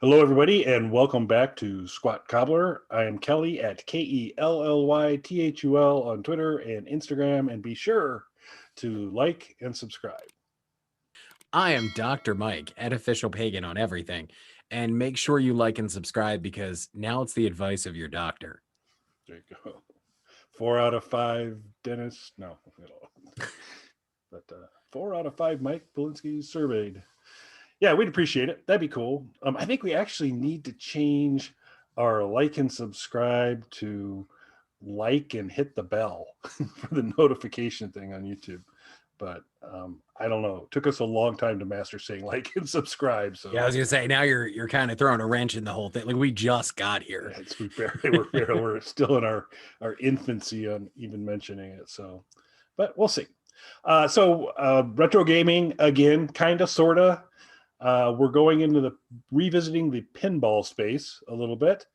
Hello, everybody, and welcome back to Squat Cobbler. I am Kelly at KELLYTHUL on Twitter and Instagram, and be sure to like and subscribe. I am Dr. Mike at Official Pagan on everything. And make sure you like and subscribe because now it's the advice of your doctor. There you go. 4 out of 5 dentists. No, but 4 out of 5 Mike Polinsky surveyed. Yeah, we'd appreciate it. That'd be cool. I think we actually need to change our like and subscribe to like and hit the bell for the notification thing on YouTube. But I don't know. It took us a long time to master saying like and subscribe. So Yeah, I was gonna say now you're kind of throwing a wrench in the whole thing. Like we just got here. we're still in our infancy on even mentioning it. So, but we'll see. Retro gaming again, kind of, sorta. We're going into revisiting the pinball space a little bit.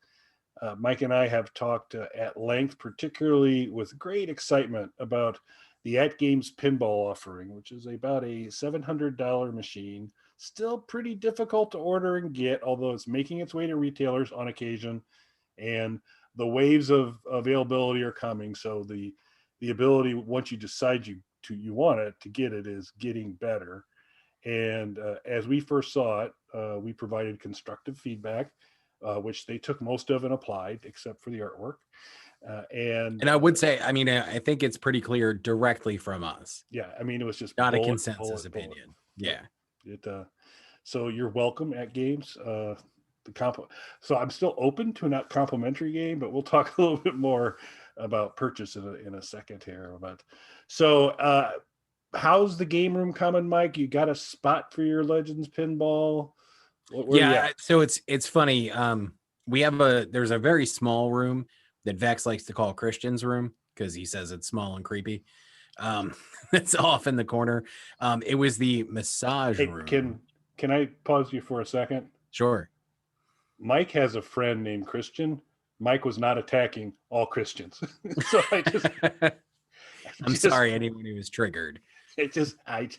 Mike and I have talked at length, particularly with great excitement, about the Atgames Pinball offering, which is about a $700 machine. Still pretty difficult to order and get, although it's making its way to retailers on occasion. And the waves of availability are coming. So the ability, once you decide you want it, to get it is getting better. And as we first saw it, we provided constructive feedback, which they took most of and applied, except for the artwork. And I would say, I mean, I think it's pretty clear directly from us. Yeah, I mean, it was just not a consensus opinion. Yeah. So you're welcome at games. So I'm still open to a not complimentary game, but we'll talk a little bit more about purchase in a second here. But so how's the game room coming, Mike? You got a spot for your Legends Pinball? Yeah, so it's funny. There's a very small room that Vex likes to call Christian's room because he says it's small and creepy. It's off in the corner. It was the massage room. Can I pause you for a second? Sure. Mike has a friend named Christian. Mike was not attacking all Christians. So I'm sorry, anyone who was triggered. I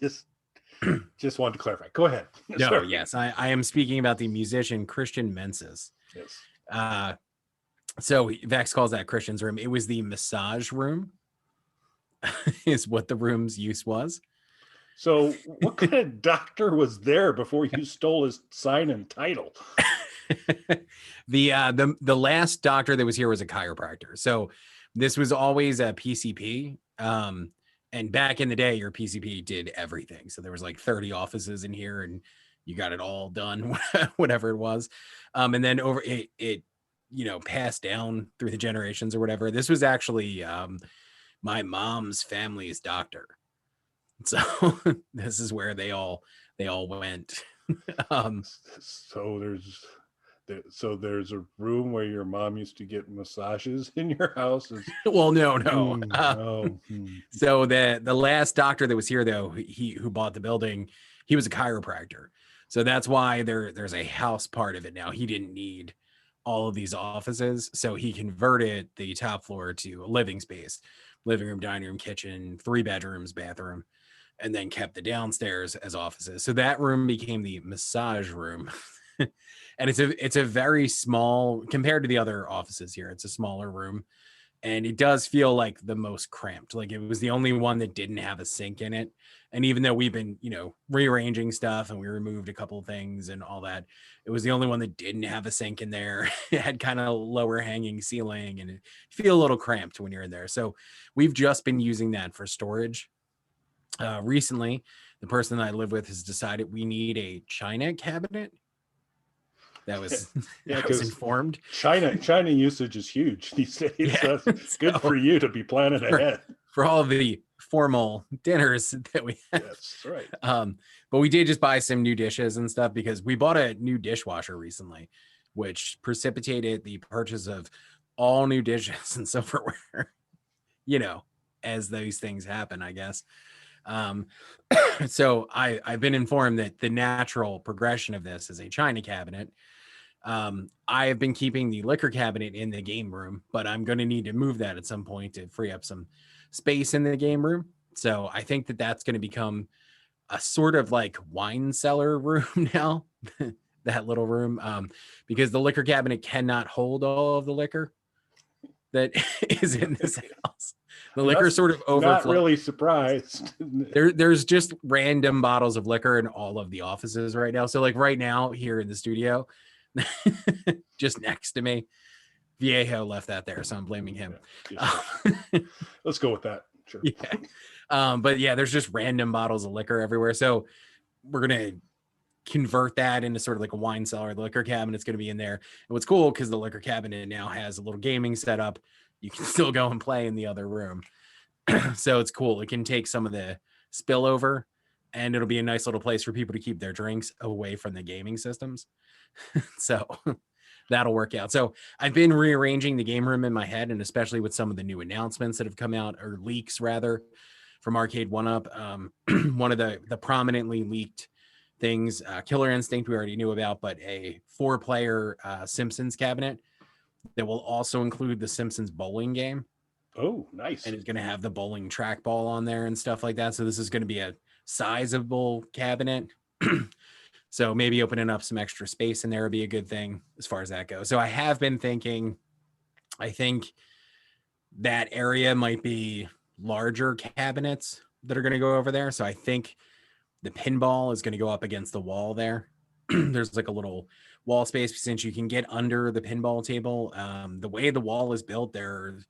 just wanted to clarify. Go ahead. No, sorry. Yes, I am speaking about the musician Christian Menses. Yes. So Vex calls that Christian's room. It was the massage room, is what the room's use was. So what kind of doctor was there before you stole his sign and title? The last doctor that was here was a chiropractor. So this was always a PCP. And back in the day, your PCP did everything. So there was like 30 offices in here and you got it all done, whatever it was. And then over it passed down through the generations or whatever. This was actually my mom's family's doctor. So this is where they all went. So there's a room where your mom used to get massages in your house. Well, no. So the last doctor that was here, though, who bought the building, he was a chiropractor. So that's why there's a house part of it now. He didn't need all of these offices, so he converted the top floor to a living space, living room, dining room, kitchen, 3 bedrooms, bathroom, and then kept the downstairs as offices. So that room became the massage room. And it's a very small, compared to the other offices here, it's a smaller room. And it does feel like the most cramped. Like it was the only one that didn't have a sink in it. And even though we've been, rearranging stuff and we removed a couple of things and all that, it was the only one that didn't have a sink in there. It had kind of lower hanging ceiling and it feel a little cramped when you're in there. So we've just been using that for storage. Recently, the person that I live with has decided we need a china cabinet. That was I was informed. China usage is huge these days. Yeah. So good for you to be planning ahead for all of the formal dinners that we have. That's right. But we did just buy some new dishes and stuff because we bought a new dishwasher recently, which precipitated the purchase of all new dishes and silverware. As those things happen, I guess. So I've been informed that the natural progression of this is a china cabinet. I have been keeping the liquor cabinet in the game room, but I'm going to need to move that at some point to free up some space in the game room. So I think that that's going to become a sort of like wine cellar room now. that little room, because the liquor cabinet cannot hold all of the liquor that is in this house. The liquor sort of overflows. Not really surprised. There's just random bottles of liquor in all of the offices right now. So like right now here in the studio, just next to me, Viejo left that there, so I'm blaming him. Yeah, let's go with that. Sure. Yeah. But yeah, there's just random bottles of liquor everywhere. So we're gonna convert that into sort of like a wine cellar. The liquor cabinet's gonna be in there. And what's cool, because the liquor cabinet now has a little gaming setup, you can still go and play in the other room. So it's cool. It can take some of the spillover, and it'll be a nice little place for people to keep their drinks away from the gaming systems. So that'll work out. So I've been rearranging the game room in my head, and especially with some of the new announcements that have come out, or leaks rather, from Arcade 1-Up. One of the prominently leaked things, Killer Instinct, we already knew about, but a 4-player Simpsons cabinet that will also include the Simpsons bowling game. Oh, nice. And it's going to have the bowling trackball on there and stuff like that. So this is going to be a sizable cabinet. So maybe opening up some extra space in there would be a good thing as far as that goes. So I have been thinking, I think that area might be larger cabinets that are going to go over there. So I think the pinball is going to go up against the wall there. There's like a little wall space, since you can get under the pinball table. The way the wall is built, there's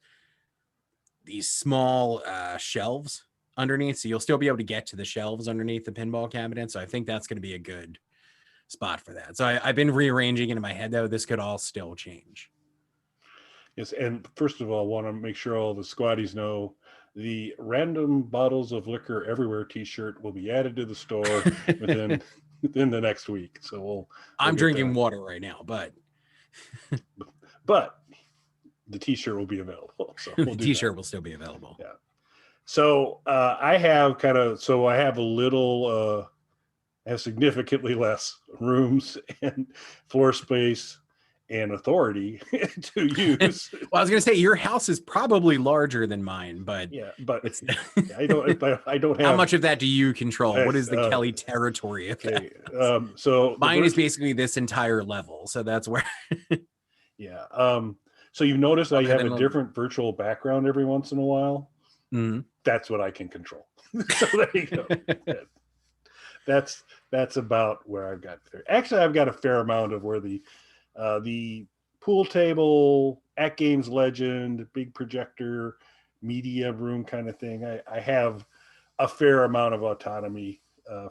these small shelves underneath, so you'll still be able to get to the shelves underneath the pinball cabinet. So I think that's going to be a good spot for that. So I've been rearranging it in my head, though. This could all still change. Yes, and first of all, I want to make sure all the squaddies know the random bottles of liquor everywhere T-shirt will be added to the store within the next week. So we'll I'm drinking water right now, but the T-shirt will be available. So we'll the T-shirt will still be available. Yeah. So I have a little, I have significantly less rooms and floor space and authority to use. Well, I was going to say your house is probably larger than mine, but yeah, but it's I don't have. How much of that do you control? What is the Kelly territory? Okay, so mine is basically this entire level, so that's where. Yeah. So you've noticed I have a different virtual background every once in a while. Mm-hmm. That's what I can control. So there you go. That's about where I've got there. Actually, I've got a fair amount of where the pool table, Atgames Legend, big projector, media room kind of thing. I have a fair amount of autonomy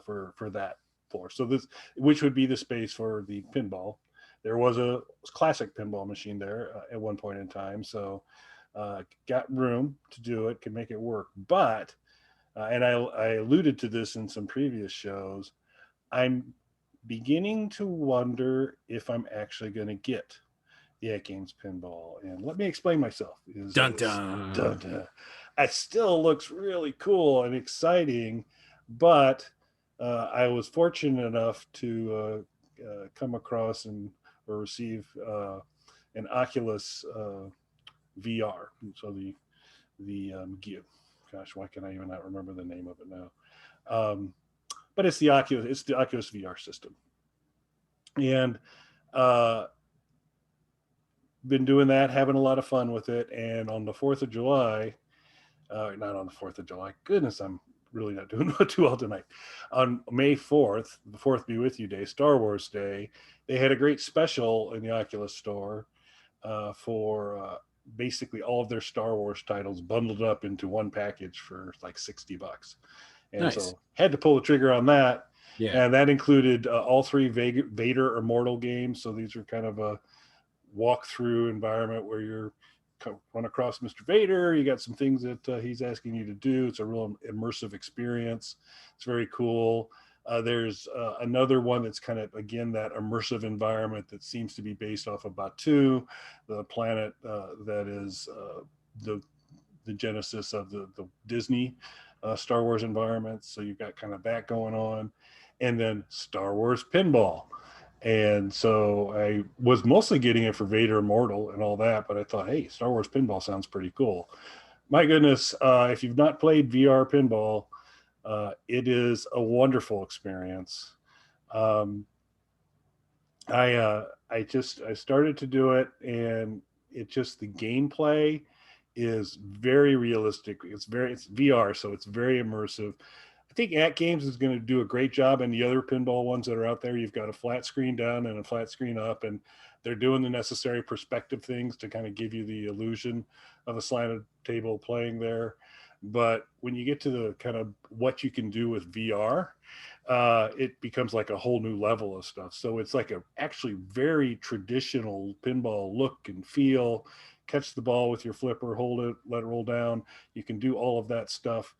for that floor. So this, which would be the space for the pinball. There was a classic pinball machine there at one point in time. So got room to do it, can make it work. But, and I alluded to this in some previous shows, I'm beginning to wonder if I'm actually going to get the Atgames pinball. And let me explain myself. Dun, dun. Dun, dun. It still looks really cool and exciting, but I was fortunate enough to come across or receive an Oculus VR. So the gosh, why can I even not remember the name of it now? But it's the Oculus VR system, and been doing that, having a lot of fun with it. And on the 4th of July, not on the 4th of July, goodness, I'm really not doing too well tonight. On May 4th, the 4th Be With You Day, Star Wars Day, they had a great special in the Oculus store for basically all of their Star Wars titles bundled up into one package for like $60. And nice. So had to pull the trigger on that. Yeah. And that included all 3 Vader Immortal games. So these are kind of a walkthrough environment where you're run across Mr. Vader. You got some things that he's asking you to do. It's a real immersive experience. It's very cool. There's another one that's kind of, again, that immersive environment that seems to be based off of Batu, the planet that is the genesis of the Disney Star Wars environment. So you've got kind of that going on. And then Star Wars Pinball. And so I was mostly getting it for Vader Immortal and all that, but I thought, hey, Star Wars Pinball sounds pretty cool. My goodness, if you've not played VR Pinball, it is a wonderful experience. I started to do it, and the gameplay is very realistic. It's VR, so it's very immersive. I think Atgames is going to do a great job, and the other pinball ones that are out there, you've got a flat screen down and a flat screen up, and they're doing the necessary perspective things to kind of give you the illusion of a slanted table playing there. But when you get to the kind of what you can do with VR, it becomes like a whole new level of stuff. So it's like a actually very traditional pinball look and feel. Catch the ball with your flipper, hold it, let it roll down. You can do all of that stuff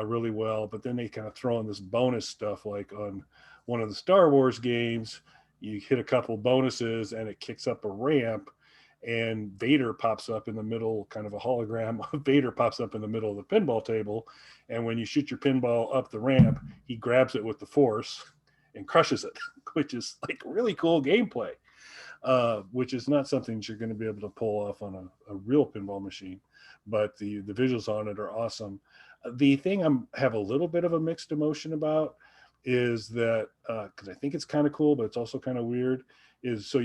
really well. But then they kind of throw in this bonus stuff, like on one of the Star Wars games, you hit a couple bonuses and it kicks up a ramp, and Vader pops up in the middle, kind of a hologram of Vader pops up in the middle of the pinball table. And when you shoot your pinball up the ramp, he grabs it with the force and crushes it, which is like really cool gameplay, which is not something that you're going to be able to pull off on a real pinball machine. But the visuals on it are awesome. The thing have a little bit of a mixed emotion about is that, because I think it's kind of cool, but it's also kind of weird, is so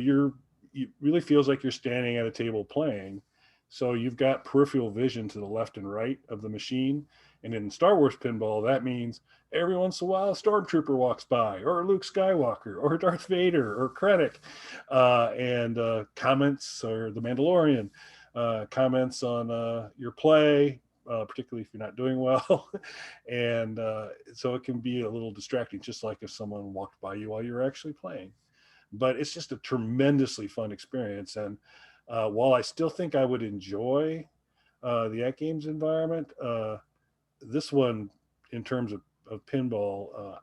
it really feels like you're standing at a table playing. So you've got peripheral vision to the left and right of the machine. And in Star Wars pinball, that means every once in a while a stormtrooper walks by, or Luke Skywalker, or Darth Vader, or Krennic, and comments, or the Mandalorian, comments on your play, particularly if you're not doing well. And so it can be a little distracting, just like if someone walked by you while you're actually playing. But it's just a tremendously fun experience. And while I still think I would enjoy the Atgames environment, this one, in terms of pinball,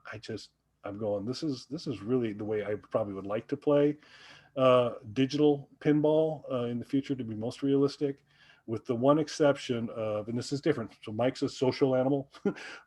I'm going, this is really the way I probably would like to play digital pinball in the future, to be most realistic, with the one exception of, and this is different. So Mike's a social animal.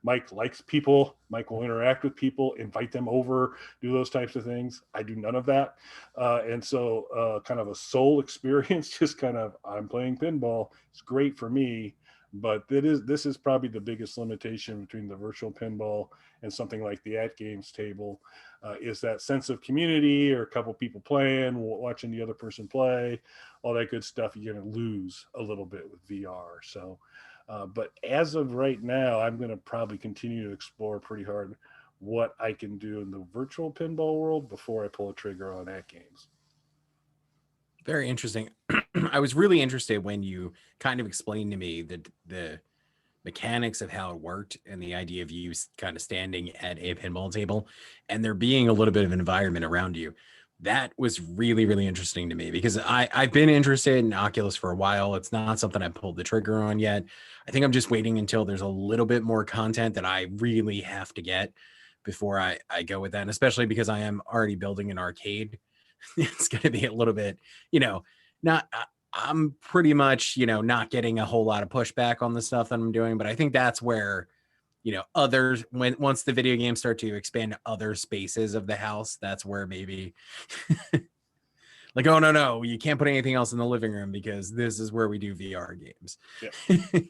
Mike likes people. Mike will interact with people, invite them over, do those types of things. I do none of that. And so kind of a soul experience, just kind of, I'm playing pinball. It's great for me. But this is probably the biggest limitation between the virtual pinball and something like the Atgames table, is that sense of community, or a couple people playing, watching the other person play, all that good stuff. You're going to lose a little bit with VR. So, but as of right now, I'm going to probably continue to explore pretty hard what I can do in the virtual pinball world before I pull a trigger on Atgames. Very interesting. I was really interested when you kind of explained to me the mechanics of how it worked, and the idea of you kind of standing at a pinball table and there being a little bit of an environment around you. That was really, really interesting to me, because I've been interested in Oculus for a while. It's not something I pulled the trigger on yet. I think I'm just waiting until there's a little bit more content that I really have to get before I go with that. And especially because I am already building an arcade. It's going to be a little bit, not, I'm pretty much, not getting a whole lot of pushback on the stuff that I'm doing. But I think that's where, others, once the video games start to expand to other spaces of the house, that's where maybe like, oh, no, you can't put anything else in the living room because this is where we do VR games.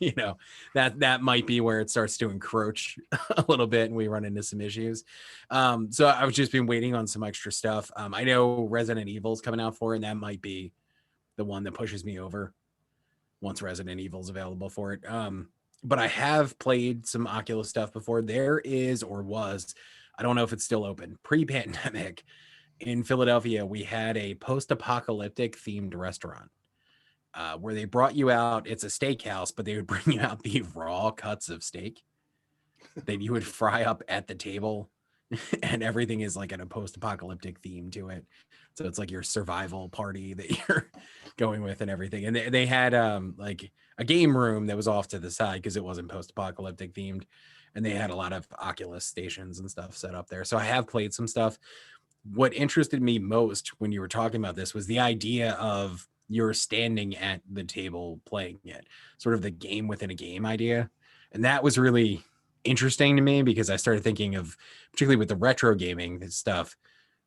Yeah. That might be where it starts to encroach a little bit and we run into some issues. So I've just been waiting on some extra stuff. I know Resident Evil is coming out for it, and that might be the one that pushes me over once Resident Evil is available for it. But I have played some Oculus stuff before. There is, or was, I don't know if it's still open, pre-pandemic, in Philadelphia, we had a post-apocalyptic themed restaurant where they brought you out. It's a steakhouse, but they would bring you out the raw cuts of steak that you would fry up at the table, and everything is like in a post-apocalyptic theme to it. So it's like your survival party that you're going with and everything. And they had like a game room that was off to the side because it wasn't post-apocalyptic themed. And they had a lot of Oculus stations and stuff set up there. So I have played some stuff. What interested me most when you were talking about this was the idea of you're standing at the table playing it, sort of the game within a game idea. And that was really interesting to me because I started thinking of, particularly with the retro gaming stuff,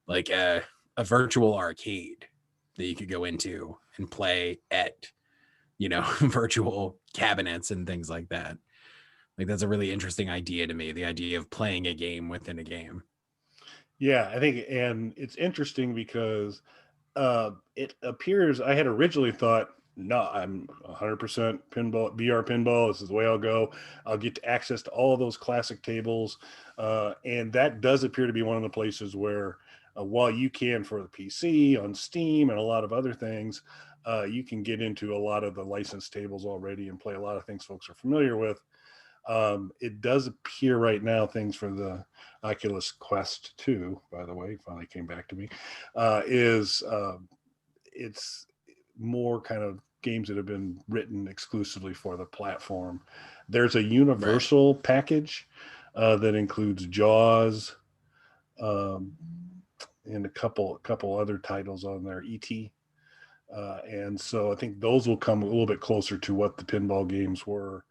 like a virtual arcade that you could go into and play at, virtual cabinets and things like that. Like, that's a really interesting idea to me, the idea of playing a game within a game. Yeah, I think, and it's interesting because it appears I had originally thought, no, I'm 100% pinball, VR pinball. This is the way I'll go. I'll get access to all of those classic tables. And that does appear to be one of the places where, while you can for the PC on Steam and a lot of other things, you can get into a lot of the licensed tables already and play a lot of things folks are familiar with. It does appear right now things for the Oculus Quest 2, by the way, finally came back to me, is it's more kind of games that have been written exclusively for the platform. There's a universal package that includes Jaws, um, and a couple other titles on there, ET. And so I think those will come a little bit closer to what the pinball games were,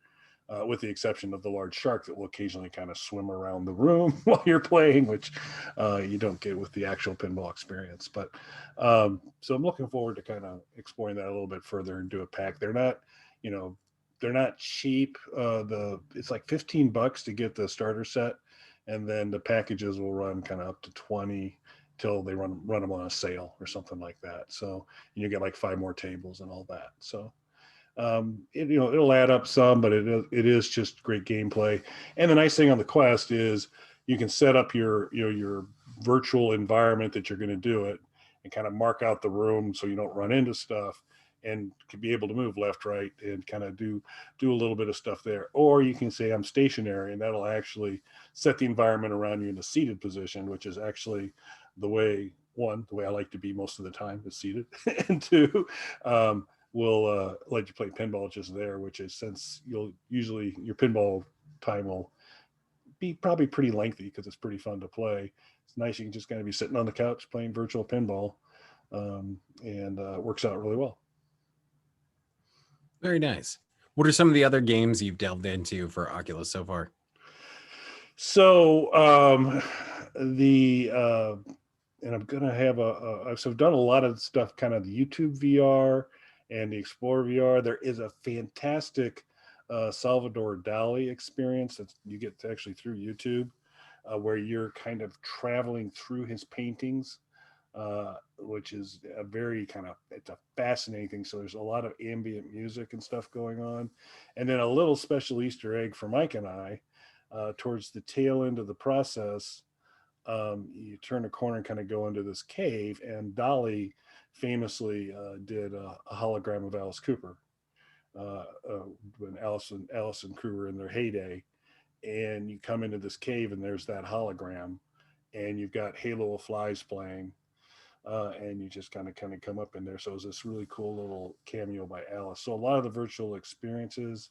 with the exception of the large shark that will occasionally kind of swim around the room while you're playing, which you don't get with the actual pinball experience. But so I'm looking forward to kind of exploring that a little bit further and do a pack. They're not, you know, they're not cheap. It's like $15 to get the starter set, and then the packages will run kind of up to 20 till they run them on a sale or something like that. So you get like 5 more tables and all that. So it'll add up some, but it is just great gameplay. And the nice thing on the Quest is you can set up your virtual environment that you're going to do it, and kind of mark out the room so you don't run into stuff, and to be able to move left, right, and kind of do a little bit of stuff there. Or you can say I'm stationary, and that'll actually set the environment around you in a seated position, which is actually the way I like to be most of the time, is seated, and two, will let you play pinball just there, which is, since you'll usually, your pinball time will be probably pretty lengthy because it's pretty fun to play. It's nice. You can just kind of be sitting on the couch playing virtual pinball, and it works out really well. Very nice. What are some of the other games you've delved into for Oculus so far? So and I'm gonna have so I've done a lot of stuff, kind of the YouTube VR and the Explorer VR. There is a fantastic Salvador Dali experience that you get to actually through YouTube, where you're kind of traveling through his paintings, which is a very it's a fascinating thing. So there's a lot of ambient music and stuff going on. And then a little special Easter egg for Mike and I, towards the tail end of the process, you turn a corner and kind of go into this cave, and Dolly famously did a hologram of Alice Cooper, when Alice and crew were in their heyday. And you come into this cave, and there's that hologram, and you've got Halo of Flies playing, and you just kind of come up in there. So it was this really cool little cameo by Alice. So a lot of the virtual experiences,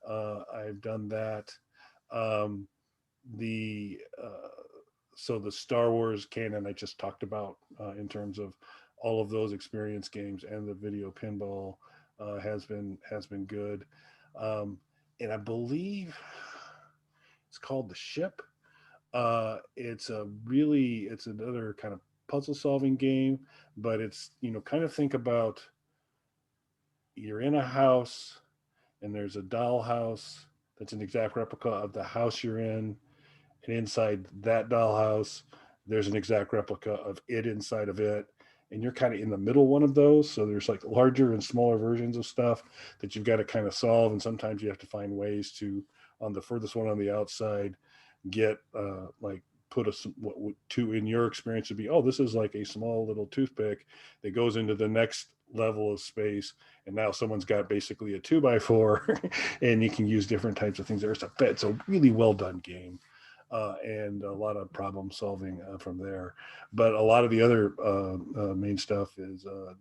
I've done that. The So the Star Wars canon I just talked about, in terms of all of those experience games, and the video pinball has been good. And I believe it's called The Ship. It's another kind of puzzle solving game, but it's, kind of think about, you're in a house, and there's a doll house that's an exact replica of the house you're in. And inside that dollhouse, there's an exact replica of it inside of it. And you're kind of in the middle one of those. So there's like larger and smaller versions of stuff that you've got to kind of solve. And sometimes you have to find ways to, on the furthest one on the outside, get put what to, in your experience, would be, oh, this is like a small little toothpick that goes into the next level of space, and now someone's got basically a 2x4 and you can use different types of things. It's a really well done game. And a lot of problem solving from there. But a lot of the other main stuff is the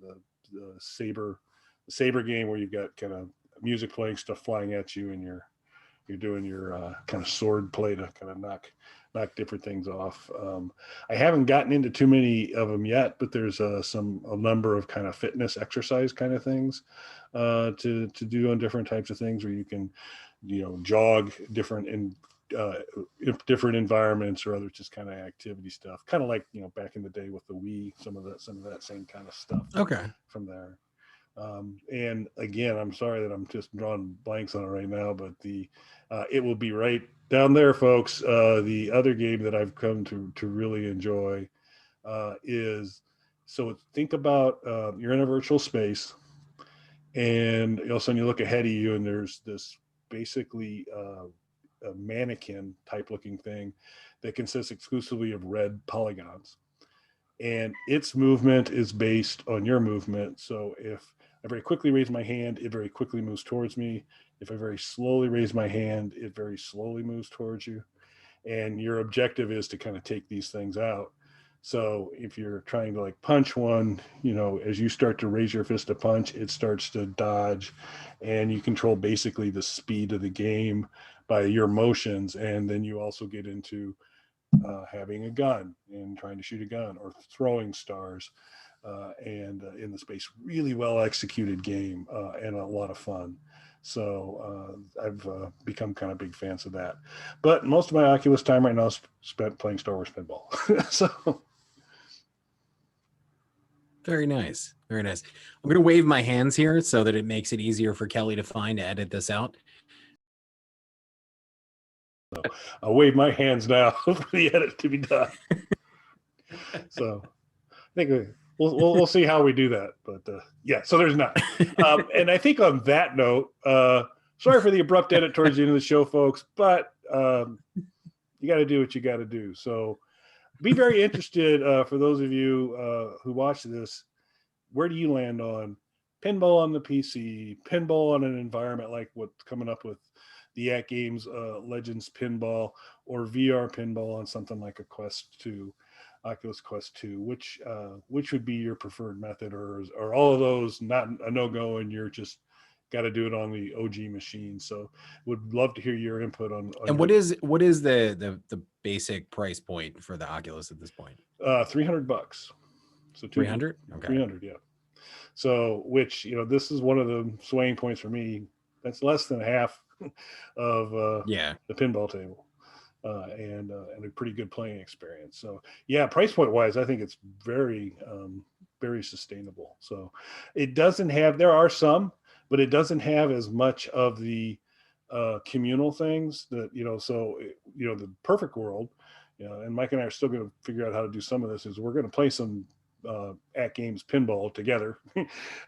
saber game, where you've got kind of music playing, stuff flying at you, and you're doing your kind of sword play to kind of knock different things off. I haven't gotten into too many of them yet, but there's a number of kind of fitness exercise kind of things to do on different types of things, where you can jog different different environments, or other just kind of activity stuff, kind of like back in the day with the Wii, some of that same kind of stuff. Okay. From there. And again, I'm sorry that I'm just drawing blanks on it right now, but it will be right down there, folks. The other game that I've come to really enjoy is, so think about you're in a virtual space, and all of a sudden you look ahead of you, and there's this basically a mannequin type looking thing that consists exclusively of red polygons, and its movement is based on your movement. So if I very quickly raise my hand, it very quickly moves towards me. If I very slowly raise my hand, it very slowly moves towards you. And your objective is to kind of take these things out. So if you're trying to like punch one, as you start to raise your fist to punch, it starts to dodge, and you control basically the speed of the game by your motions. And then you also get into having a gun and trying to shoot a gun, or throwing stars, and in the space, really well executed game, and a lot of fun. So I've become kind of big fans of that. But most of my Oculus time right now is spent playing Star Wars Pinball. So very nice. Very nice. I'm going to wave my hands here so that it makes it easier for Kelly to find, to edit this out. I'll wave my hands now for the edit to be done. So I think we'll see how we do that. But yeah, so there's not. And I think on that note, sorry for the abrupt edit towards the end of the show, folks, but you got to do what you got to do. So be very interested, for those of you who watch this, where do you land on pinball on the PC, pinball on an environment like what's coming up with the Atgames Legends Pinball, or VR pinball on something like a Quest 2, Oculus Quest 2, which would be your preferred method, or all of those not a no-go and you're just got to do it on the OG machine? So would love to hear your input on and what is the basic price point for the Oculus at this point? $300. So 300? Okay. 300, yeah. So, which, this is one of the swaying points for me. That's less than half of the pinball table, and a pretty good playing experience. So yeah, price point wise, I think it's very very sustainable. So it doesn't have, there are some, but it doesn't have as much of the communal things that, so the perfect world, and Mike and I are still going to figure out how to do some of this, is we're going to play some Atgames pinball together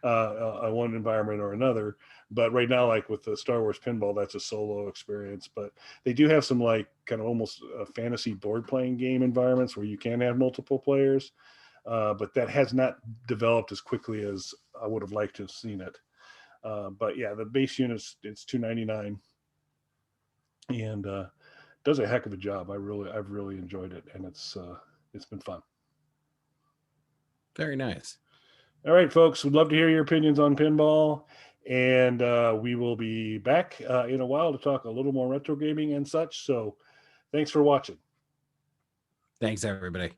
on one environment or another. But right now, like with the Star Wars pinball, that's a solo experience. But they do have some like kind of almost fantasy board playing game environments where you can have multiple players, but that has not developed as quickly as I would have liked to have seen it. But yeah, the base unit, it's $299, and does a heck of a job. I've really enjoyed it, and it's been fun. Very nice. All right, folks, we'd love to hear your opinions on pinball, and we will be back in a while to talk a little more retro gaming and such. So thanks for watching. Thanks, everybody.